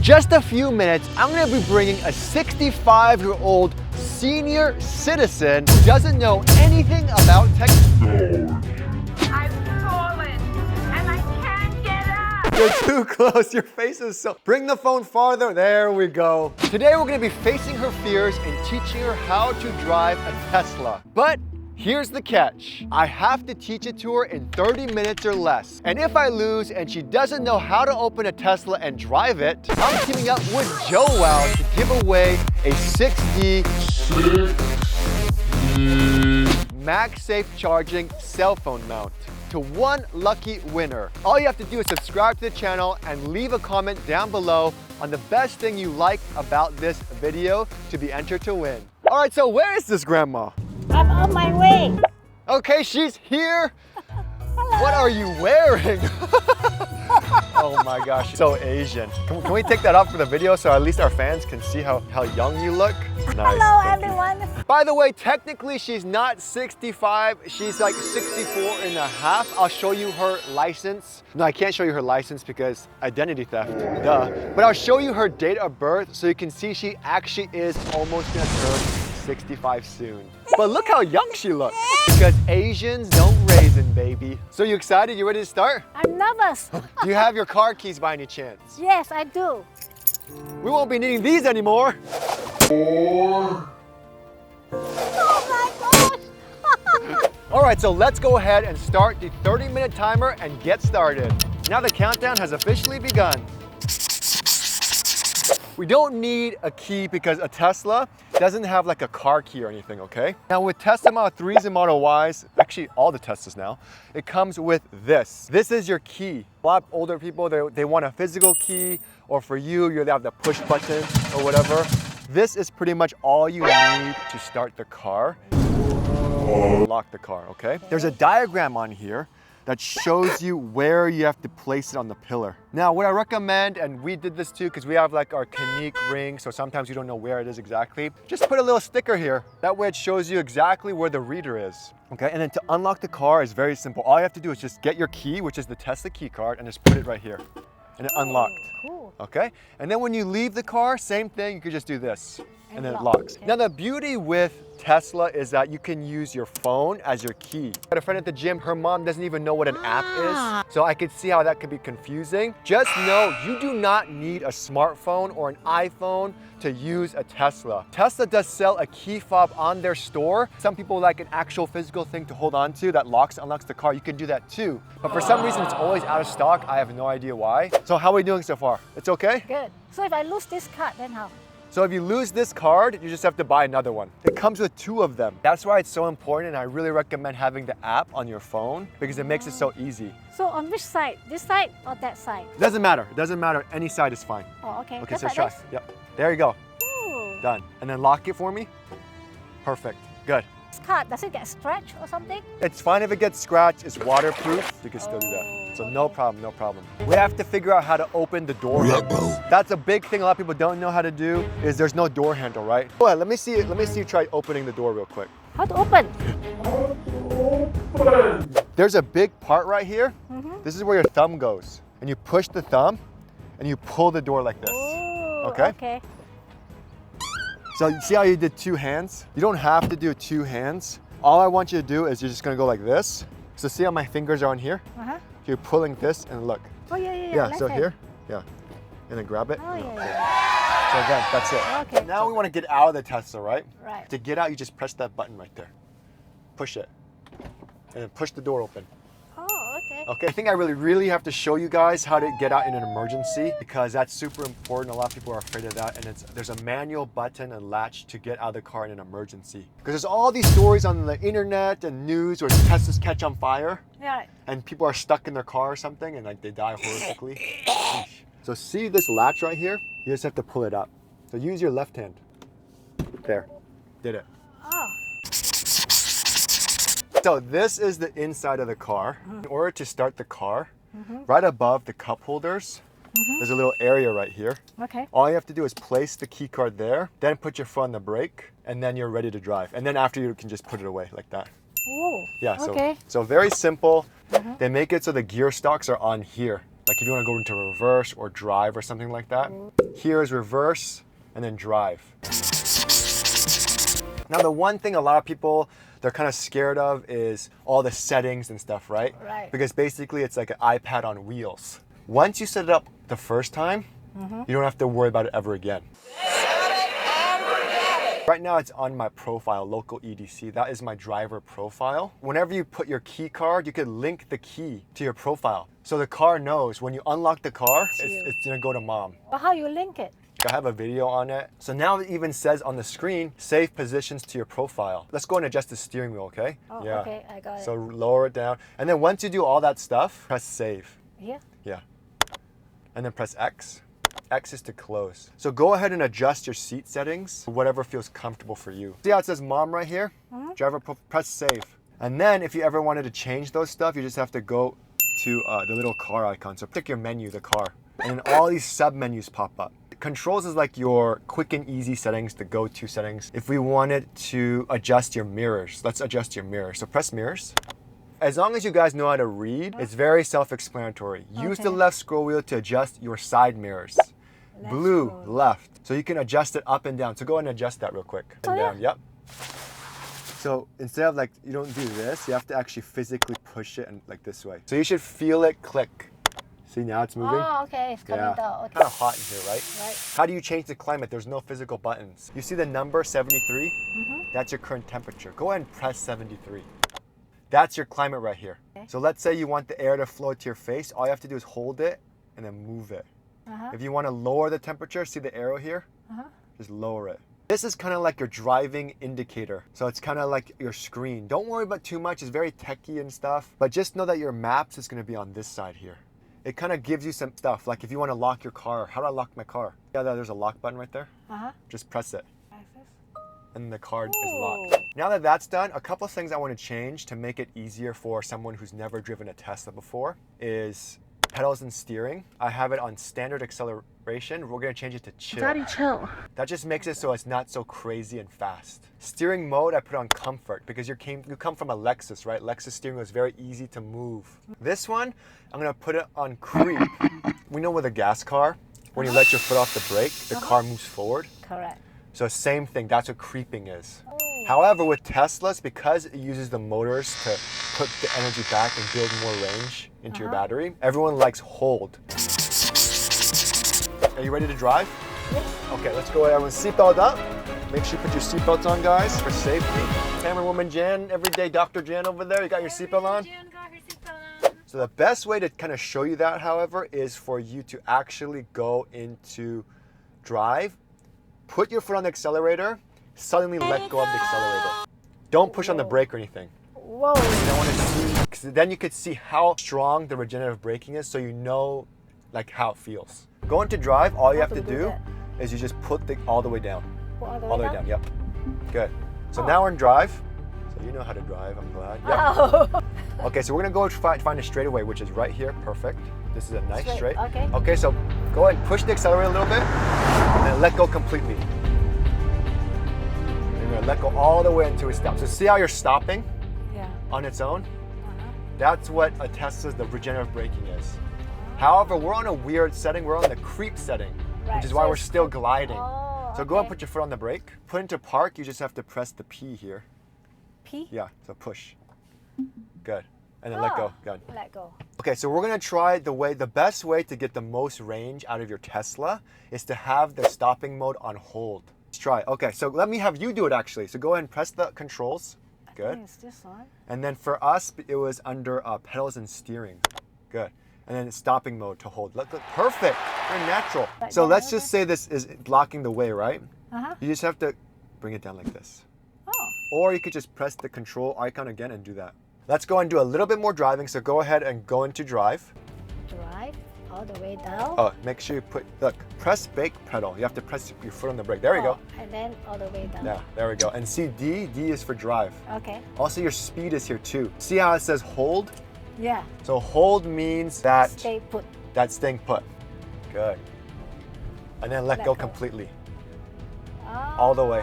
just a few minutes, I'm gonna be bringing a 65-year-old senior citizen who doesn't know anything about technology. I've fallen and I can't get up. You're too close, your face is so... Bring the phone farther, there we go. Today we're gonna be facing her fears and teaching her how to drive a Tesla. But here's the catch. I have to teach it to her in 30 minutes or less. And if I lose and she doesn't know how to open a Tesla and drive it, I'm teaming up with Joe Wow to give away a 6D MagSafe charging cell phone mount to one lucky winner. All you have to do is subscribe to the channel and leave a comment down below on the best thing you like about this video to be entered to win. All right, so where is this grandma? I'm on my way. Okay, she's here. Hello. What are you wearing? Oh my gosh, so Asian. Can we take that off for the video so at least our fans can see how young you look? Nice. Hello, everyone. By the way, technically she's not 65, she's like 64 and a half. I'll show you her license. No, I can't show you her license because identity theft, duh. But I'll show you her date of birth so you can see she actually is almost gonna turn 65 soon. But look how young she looks. Because Asians don't raisin, baby. So you excited? You ready to start? I'm nervous. Do you have your car keys by any chance? Yes, I do. We won't be needing these anymore. Oh my gosh. All right, so let's go ahead and start the 30-minute timer and get started. Now the countdown has officially begun. We don't need a key because a Tesla doesn't have like a car key or anything, okay? Now with Tesla Model 3s and Model Ys, actually all the Teslas now, it comes with this. This is your key. A lot of older people, they want a physical key, or for you, you have the push button or whatever. This is pretty much all you need to start the car. Lock the car, okay? There's a diagram on here that shows you where you have to place it on the pillar. Now, what I recommend, and we did this too, because we have like our Kanique ring, so sometimes you don't know where it is exactly, just put a little sticker here. That way it shows you exactly where the reader is. Okay, and then to unlock the car is very simple. All you have to do is just get your key, which is the Tesla key card, and just put it right here. And it unlocked. Cool. Okay, and then when you leave the car, same thing, you could just do this. And then it lock. locks. Okay. Now the beauty with Tesla is that you can use your phone as your key. I had a friend at the gym, her mom doesn't even know what an app is. So I could see how that could be confusing. Just know you do not need a smartphone or an iPhone to use a Tesla. Tesla does sell a key fob on their store. Some people like an actual physical thing to hold on to that locks, unlocks the car. You can do that too. But for some reason, it's always out of stock. I have no idea why. So how are we doing so far? It's okay? Good. So if I lose this card, then how? So if you lose this card, you just have to buy another one. It comes with 2 of them. That's why it's so important, and I really recommend having the app on your phone because it makes it so easy. So on which side? This side or that side? It doesn't matter. It doesn't matter. Any side is fine. Oh, okay. Okay, Just so like try. this? Yep. There you go. Ooh. Done. And then lock it for me. Perfect. Good. This card, does it get stretched or something? It's fine if it gets scratched. It's waterproof. You can still do that. So no problem, no problem. We have to figure out how to open the door handle. That's a big thing a lot of people don't know how to do is there's no door handle, right? Go ahead, let me see you try opening the door real quick. How to open? There's a big part right here. This is where your thumb goes. And you push the thumb and you pull the door like this. Ooh, Okay? Okay. So you see how you did 2 hands? You don't have to do 2 hands. All I want you to do is you're just gonna go like this. So see how my fingers are on here? Uh-huh. You're pulling this and look. Oh, yeah. Yeah, left so hand. here, yeah. And then grab it. Oh, and yeah. So again, that's it. Okay. Now we want to get out of the Tesla, right? Right. To get out, you just press that button right there. Push it. And then push the door open. Oh, okay. Okay, I think I really have to show you guys how to get out in an emergency because that's super important. A lot of people are afraid of that, and there's a manual button and latch to get out of the car in an emergency. Because there's all these stories on the internet and news where Teslas catch on fire Yeah. and people are stuck in their car or something and like they die horrifically. So see this latch right here? You just have to pull it up. So use your left hand. There, did it. Oh. So this is the inside of the car. In order to start the car, right above the cup holders, there's a little area right here. Okay. All you have to do is place the key card there, then put your foot on the brake, and then you're ready to drive. And then after you can just put it away like that. Oh. Yeah, Okay. so very simple. They make it so the gear stalks are on here. Like if you want to go into reverse or drive or something like that. Here is reverse and then drive. Now the one thing a lot of people, they're kind of scared of is all the settings and stuff, right? Right. Because basically it's like an iPad on wheels. Once you set it up the first time, you don't have to worry about it ever again. Right now it's on my profile, local EDC. That is my driver profile. Whenever you put your key card, you could link the key to your profile. So the car knows when you unlock the car, it's gonna go to mom. But how you link it? I have a video on it. So now it even says on the screen, save positions to your profile. Let's go and adjust the steering wheel, okay? Oh, Yeah. okay, I got it. So lower it down. And then once you do all that stuff, press save. Here? Yeah. And then press X. X is to close. So go ahead and adjust your seat settings, whatever feels comfortable for you. See how it says mom right here? Driver, press save. And then if you ever wanted to change those stuff, you just have to go to the little car icon. So pick your menu, the car. And then all these sub menus pop up. Controls is like your quick and easy settings, the go-to settings. If we wanted to adjust your mirrors, let's adjust your mirrors. So press mirrors. As long as you guys know how to read, it's very self-explanatory. Use the left scroll wheel to adjust your side mirrors. Blue, left. So you can adjust it up and down. So go ahead and adjust that real quick. And down, yep. So instead of like, you don't do this, you have to actually physically push it and like this way. So you should feel it click. See, now it's moving. Oh, okay, it's coming down. Okay. Kind of hot in here, right? Right. How do you change the climate? There's no physical buttons. You see the number 73? That's your current temperature. Go ahead and press 73. That's your climate right here. Okay. So let's say you want the air to flow to your face. All you have to do is hold it and then move it. If you want to lower the temperature, see the arrow here? Just lower it. This is kind of like your driving indicator. So it's kind of like your screen. Don't worry about too much. It's very techy and stuff. But just know that your maps is going to be on this side here. It kind of gives you some stuff. Like if you want to lock your car. How do I lock my car? Yeah, there's a lock button right there. Just press it. And the car is locked. Now that that's done, a couple of things I want to change to make it easier for someone who's never driven a Tesla before is pedals and steering. I have it on standard acceleration. We're going to change it to chill. Daddy, chill. That just makes it so it's not so crazy and fast. Steering mode, I put on comfort because you come from a Lexus, right? Lexus steering wheel is very easy to move. This one, I'm going to put it on creep. We know with a gas car, when you let your foot off the brake, the car moves forward. Correct. So same thing, that's what creeping is. However, with Teslas, because it uses the motors to put the energy back and build more range into your battery, everyone likes hold. Are you ready to drive? Yes. Okay, let's go ahead. Everyone seatbelt up. Make sure you put your seatbelts on, guys, for safety. Camerawoman Jan, everyday Dr. Jan over there, you got your seatbelt on? Jan got her seatbelt on. So the best way to kind of show you that, however, is for you to actually go into drive, put your foot on the accelerator, suddenly let go of the accelerator. Don't push on the brake or anything. Whoa. I want to see, because then you could see how strong the regenerative braking is, so you know like how it feels. Going to drive, all you have to do is you just put all the way down. All the way down, yep. Good. So now we're in drive. So you know how to drive, I'm glad. Yep. Oh. Okay, so we're gonna go find a straightaway, which is right here, perfect. This is a nice straight. Okay. Okay, so go ahead and push the accelerator a little bit, and then let go completely. You're gonna let go all the way until it stops. So see how you're stopping on its own? That's what a Tesla's the regenerative braking is. However, we're on a weird setting. We're on the creep setting, which is why we're still gliding. So go ahead and put your foot on the brake. Put into park, you just have to press the P here. P? Yeah, so push. Good. And then let go. Good. Let go. Okay, so we're gonna try the best way to get the most range out of your Tesla is to have the stopping mode on hold. Let's try. Okay, so let me have you do it actually. So go ahead and press the controls. Good. I think it's this one. And then for us, it was under pedals and steering. Good. And then stopping mode to hold. Look, perfect. Very natural. Like so that, let's just say this is blocking the way, right? You just have to bring it down like this. Oh. Or you could just press the control icon again and do that. Let's go and do a little bit more driving. So go ahead and go into drive. Drive all the way down. Oh, make sure you press brake pedal. You have to press your foot on the brake. There you go. And then all the way down. Yeah, there we go. And see D is for drive. Okay. Also your speed is here too. See how it says hold? Yeah. So hold means that Stay put. that's staying put. Good. And then let go completely. All the way.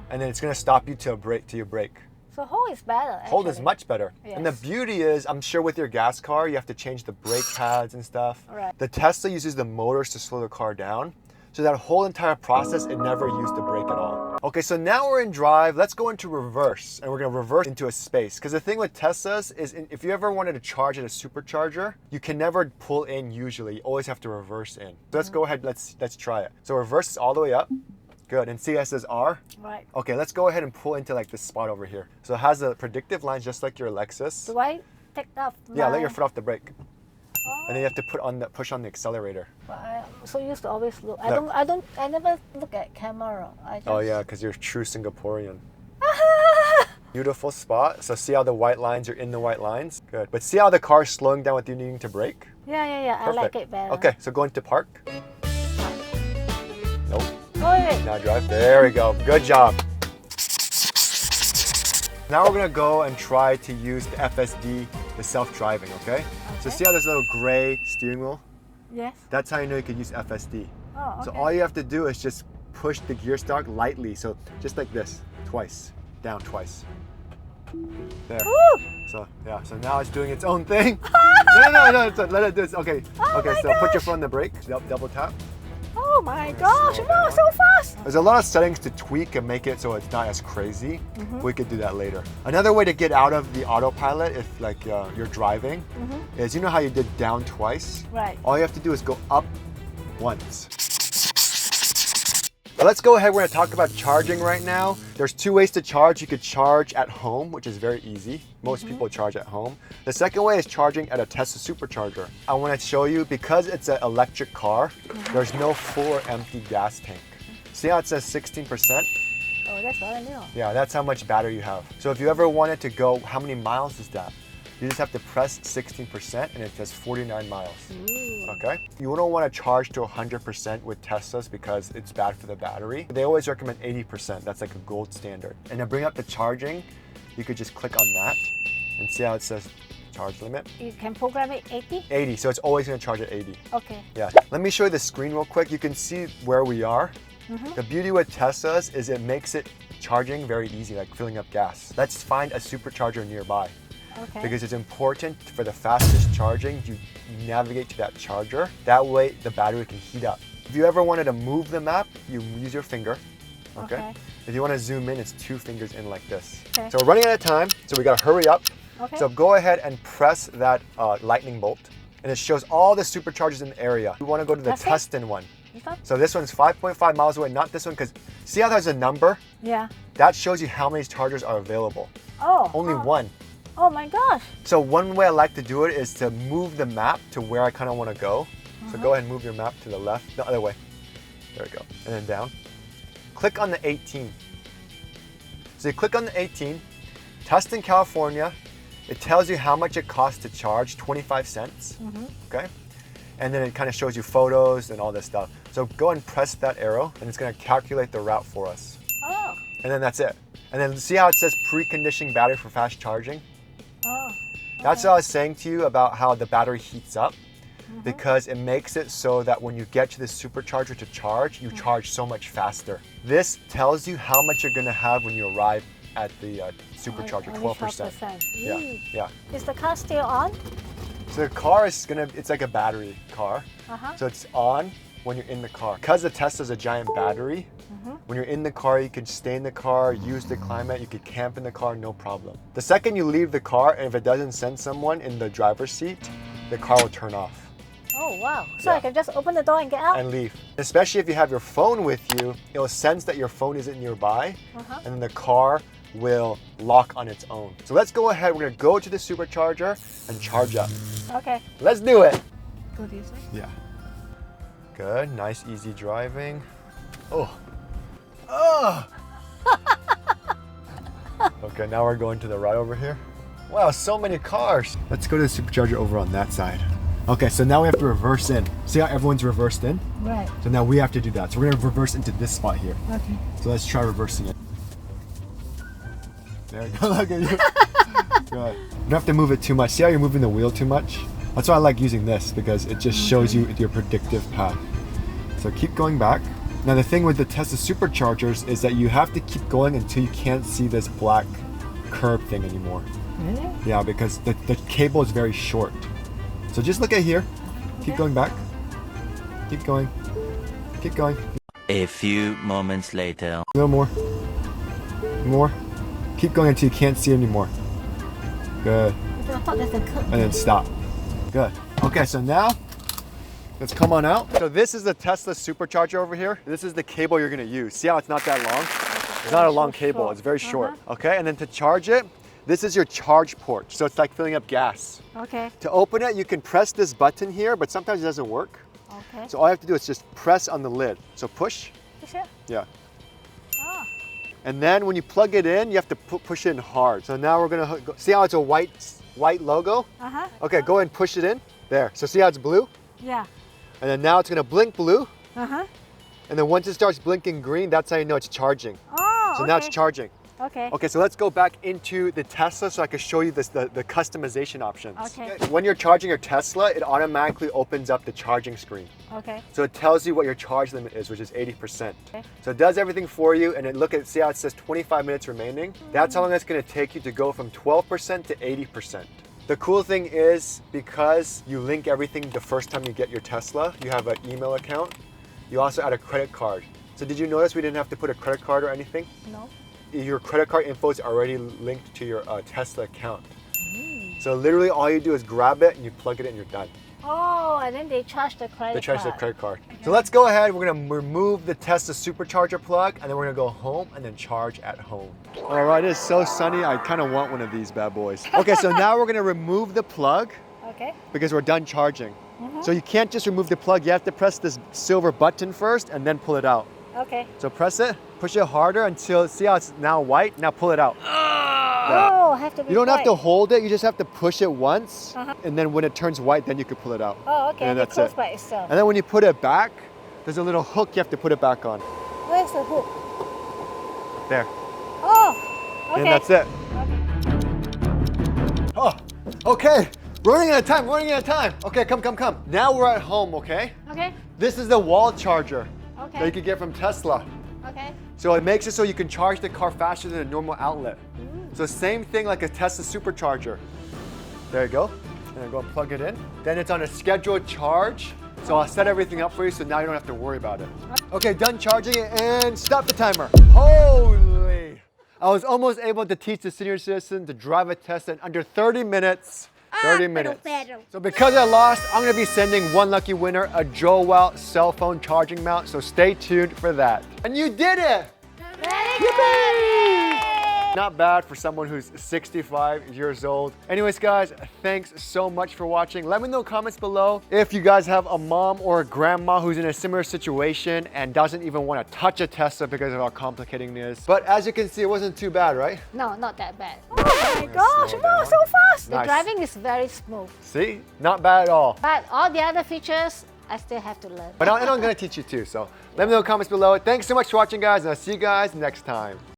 And then it's gonna stop you to your brake. So hold is better. Hold is actually. much better. And the Yes. beauty is, I'm sure with your gas car, you have to change the brake pads and stuff. Right. The Tesla uses the motors to slow the car down. So that whole entire process, it never used the brake at all. Okay, so now we're in drive. Let's go into reverse, and we're gonna reverse into a space. Because the thing with Teslas is, if you ever wanted to charge at a supercharger, you can never pull in usually. You always have to reverse in. So let's go ahead, let's try it. So reverse is all the way up. Good, and see it says R? Right. Okay, let's go ahead and pull into like this spot over here. So it has the predictive lines just like your Lexus. Do I take off? Yeah, let your my- foot off the brake. Oh, And then you have to push on the accelerator. but I'm so used to always look. Look. I never look at camera. I just... Oh yeah, because you're a true Singaporean. Beautiful spot. So see how the white lines are in the white lines? Good. But see how the car's slowing down with you needing to brake? Yeah. I like it better. Okay, so go into park. Nope. Oh, wait. Now drive. There we go. Good job. Now we're gonna go and try to use the FSD, the self-driving, okay? So Okay. see how there's a little gray steering wheel? Yes. That's how you know you could use FSD. Oh, okay. So all you have to do is just push the gear stalk lightly. So just like this, twice, down twice. There. Woo! So yeah, so now it's doing its own thing. no, so let it do this. Okay, Oh okay, my so put your gosh. foot on the brake, double tap. Oh my gonna gosh! slow Wow, down. so fast! There's a lot of settings to tweak and make it so it's not as crazy. Mm-hmm. We could do that later. Another way to get out of the autopilot if like you're driving is, you know how you did down twice? Right. All you have to do is go up once. But let's go ahead, we're gonna talk about charging right now. There's two ways to charge. You could charge at home, which is very easy. Most people charge at home. The second way is charging at a Tesla supercharger. I wanna show you, because it's an electric car, there's no full or empty gas tank. See how it says 16%? Oh, that's what I know. Yeah, that's how much battery you have. So if you ever wanted to go, how many miles is that? You just have to press 16% and it says 49 miles. Ooh. Okay? You don't want to charge to 100% with Teslas because it's bad for the battery. They always recommend 80%. That's like a gold standard. And to bring up the charging, you could just click on that and see how it says charge limit. You can program it 80? 80, so it's always going to charge at 80. Okay. Yeah. Let me show you the screen real quick. You can see where we are. The beauty with Teslas is it makes it charging very easy, like filling up gas. Let's find a supercharger nearby. Okay. Because it's important for the fastest charging, you navigate to that charger. That way the battery can heat up. If you ever wanted to move the map, you use your finger. Okay. If you want to zoom in, it's 2 fingers in like this. Okay. So we're running out of time, so we gotta hurry up. Okay. So go ahead and press that lightning bolt, and it shows all the superchargers in the area. We want to go to the That's it? Tustin one. This one? So this one's 5.5 miles away, not this one, because see how there's a number? Yeah. That shows you how many chargers are available. Oh. Only oh. one. Oh my gosh. So one way I like to do it is to move the map to where I kind of want to go. So go ahead and move your map to the left, the other way. There we go. And then down. Click on the 18. So you click on the 18, Tustin, California. It tells you how much it costs to charge, 25 cents. Okay? And then it kind of shows you photos and all this stuff. So go and press that arrow and it's going to calculate the route for us. Oh. And then that's it. And then see how it says preconditioning battery for fast charging? Oh. That's what I was saying to you about how the battery heats up, because it makes it so that when you get to the supercharger to charge, you charge so much faster. This tells you how much you're gonna have when you arrive at the supercharger, Only 12%. 12%. Yeah, Ooh. yeah. Is the car still on? So the car is it's like a battery car. So it's on when you're in the car. Because the Tesla's a giant battery, when you're in the car, you can stay in the car, use the climate, you could camp in the car, no problem. The second you leave the car, and if it doesn't send someone in the driver's seat, the car will turn off Oh wow. So Yeah. I can just open the door and get out? and leave. Especially if you have your phone with you, it will sense that your phone isn't nearby, and then the car will lock on its own. So let's go ahead, we're gonna go to the supercharger and charge up. Okay. Let's do it. Go this way. Yeah. Good, nice, easy driving. Oh. Oh. Okay, now we're going to the right over here. Wow, so many cars. Let's go to the supercharger over on that side. Okay, so now we have to reverse in. See how everyone's reversed in? Right. So now we have to do that. So we're gonna reverse into this spot here. Okay. So let's try reversing it. There we go, look at you. Good. You don't have to move it too much. See how you're moving the wheel too much? That's why I like using this, because it just shows you your predictive path. So keep going back. Now the thing with the Tesla superchargers is that you have to keep going until you can't see this black curb thing anymore. Really? Yeah, because the cable is very short. So just look at here. Keep going back. Keep going. Keep going. A few moments later. A little more. More. Keep going until you can't see anymore. Good. I thought there's a curb. And then stop. Good. Okay, so now let's come on out. So this is the Tesla supercharger over here. This is the cable you're gonna use. See how it's not that long? It's not a long cable, short. it's very short. Okay, and then to charge it, this is your charge port. So it's like filling up gas. Okay. To open it, you can press this button here, but sometimes it doesn't work. Okay. So all you have to do is just press on the lid. So push, Push it. yeah. Oh. And then when you plug it in, you have to push it in hard. So now we're gonna, see how it's a white logo? Uh-huh. Okay, go ahead and push it in. There, so see how it's blue? Yeah. And then now it's gonna blink blue. Uh-huh. And then once it starts blinking green, that's how you know it's charging. Oh, So okay. now it's charging. Okay. Okay, so let's go back into the Tesla so I can show you this, the customization options. Okay. When you're charging your Tesla, it automatically opens up the charging screen. Okay. So it tells you what your charge limit is, which is 80%. Okay. So it does everything for you, and then look at, see how it says 25 minutes remaining? That's how long it's gonna take you to go from 12% to 80%. The cool thing is, because you link everything the first time you get your Tesla, you have an email account, you also add a credit card. So did you notice we didn't have to put a credit card or anything? No. Your credit card info is already linked to your Tesla account. So literally all you do is grab it and you plug it in and you're done. Oh, and then they charge the credit They charge the card. credit card. So let's go ahead, we're gonna remove the Tesla supercharger plug and then we're gonna go home and then charge at home. All right, it is so sunny, I kind of want one of these bad boys. Okay, so now we're gonna remove the plug Okay. because we're done charging. So you can't just remove the plug, you have to press this silver button first and then pull it out. Okay. So press it, push it harder until, see how it's now white? Now pull it out. Oh, have to be You don't have to quiet. hold it, you just have to push it once, Uh-huh. and then when it turns white, then you can pull it out. Oh, okay. And And it that's close it. by itself. And then when you put it back, there's a little hook you have to put it back on. Where's the hook? There. Oh, okay. And that's it. Oh, okay. We're running out of time, we're running out of time. Okay, come. Now we're at home, okay? Okay. This is the wall charger that you Okay. can get from Tesla. Okay. So it makes it so you can charge the car faster than a normal outlet. So same thing like a Tesla supercharger. There you go. And then go and plug it in. Then it's on a scheduled charge. So I'll set everything up for you so now you don't have to worry about it. Okay, done charging it and stop the timer. Holy! I was almost able to teach the senior citizen to drive a Tesla in under 30 minutes. 30 minutes. So because I lost, I'm gonna be sending one lucky winner a Joel cell phone charging mount, so stay tuned for that. And you did it! Yippee! Not bad for someone who's 65 years old. Anyways, guys, thanks so much for watching. Let me know in the comments below if you guys have a mom or a grandma who's in a similar situation and doesn't even want to touch a Tesla because of how complicating it is. But as you can see, it wasn't too bad, right? No, not that bad. Oh my gosh, slow wow, down. so fast. The Nice. driving is very smooth. See? Not bad at all. But all the other features, I still have to learn. But I'm going to teach you too, so let me know in the comments below. Thanks so much for watching, guys, and I'll see you guys next time.